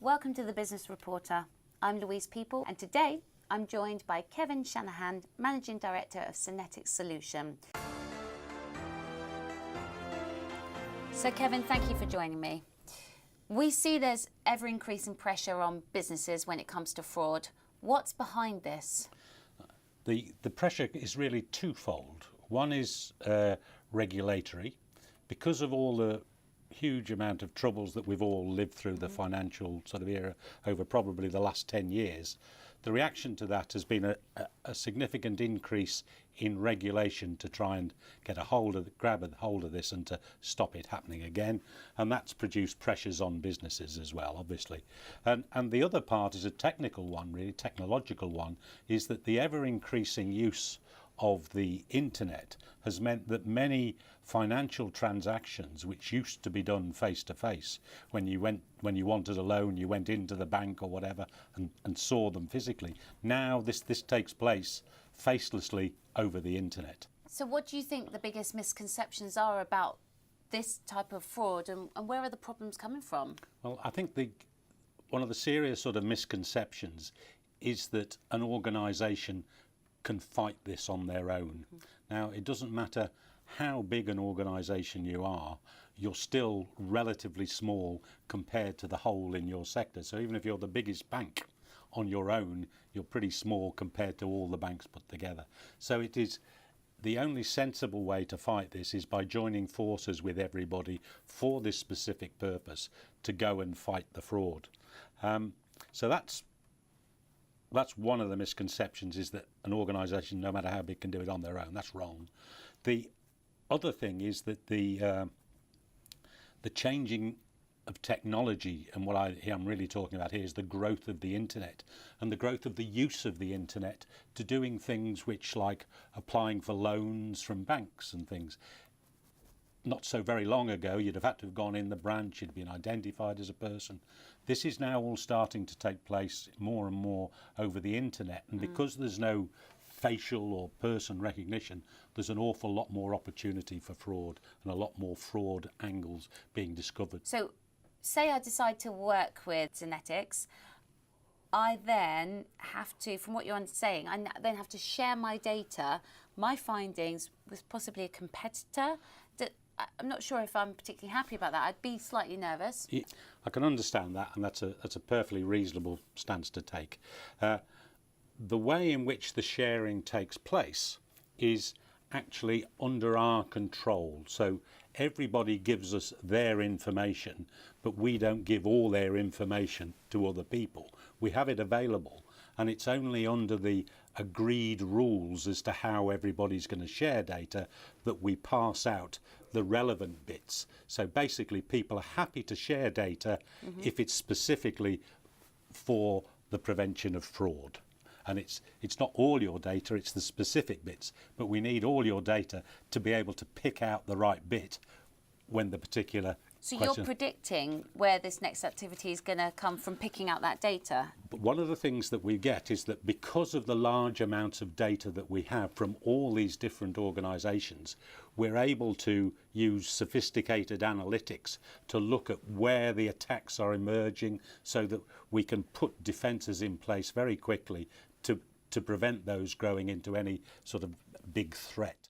Welcome to the Business Reporter. I'm Louise People, and today I'm joined by Kevin Shanahan, Managing Director of Synectics Solutions. So Kevin, thank you for joining me. We see there's ever-increasing pressure on businesses when it comes to fraud. What's behind this? The pressure is really twofold. One is regulatory. Because of all the huge amount of troubles that we've all lived through the financial sort of era over probably the last 10 years, the reaction to that has been a significant increase in regulation to try and grab a hold of this and to stop it happening again. And that's produced pressures on businesses as well, obviously. And the other part is a technical one, really technological one, is that the ever-increasing use of the internet has meant that many financial transactions which used to be done face to face, when you wanted a loan, you went into the bank or whatever and saw them physically. Now this takes place facelessly over the internet. So what do you think the biggest misconceptions are about this type of fraud, and where are the problems coming from? Well, I think one of the serious sort of misconceptions is that an organisation can fight this on their own. Now, it doesn't matter how big an organisation you are, you're still relatively small compared to the whole in your sector. So even if you're the biggest bank on your own, you're pretty small compared to all the banks put together. So it is the only sensible way to fight this is by joining forces with everybody for this specific purpose to go and fight the fraud. So that's one of the misconceptions, is that an organisation, no matter how big, can do it on their own. That's wrong. The other thing is that the changing of technology, and what I'm really talking about here is the growth of the internet and the growth of the use of the internet to doing things which, like applying for loans from banks and things. Not so very long ago, you'd have had to have gone in the branch, you'd been identified as a person. This is now all starting to take place more and more over the internet, and because there's no facial or person recognition, there's an awful lot more opportunity for fraud and a lot more fraud angles being discovered. So say I decide to work with Synectics, I then have to, from what you're saying, I then have to share my data, my findings with possibly a competitor. I'm not sure if I'm particularly happy about that. I'd be slightly nervous. I can understand that, and that's a perfectly reasonable stance to take. The way in which the sharing takes place is actually under our control. So everybody gives us their information, but we don't give all their information to other people. We have it available, and it's only under the agreed rules as to how everybody's going to share data that we pass out the relevant bits. So basically people are happy to share data if it's specifically for the prevention of fraud. And it's not all your data, it's the specific bits, but we need all your data to be able to pick out the right bit when the particular So question. You're predicting where this next activity is going to come from picking out that data? But one of the things that we get is that because of the large amounts of data that we have from all these different organisations, we're able to use sophisticated analytics to look at where the attacks are emerging so that we can put defences in place very quickly to prevent those growing into any sort of big threat.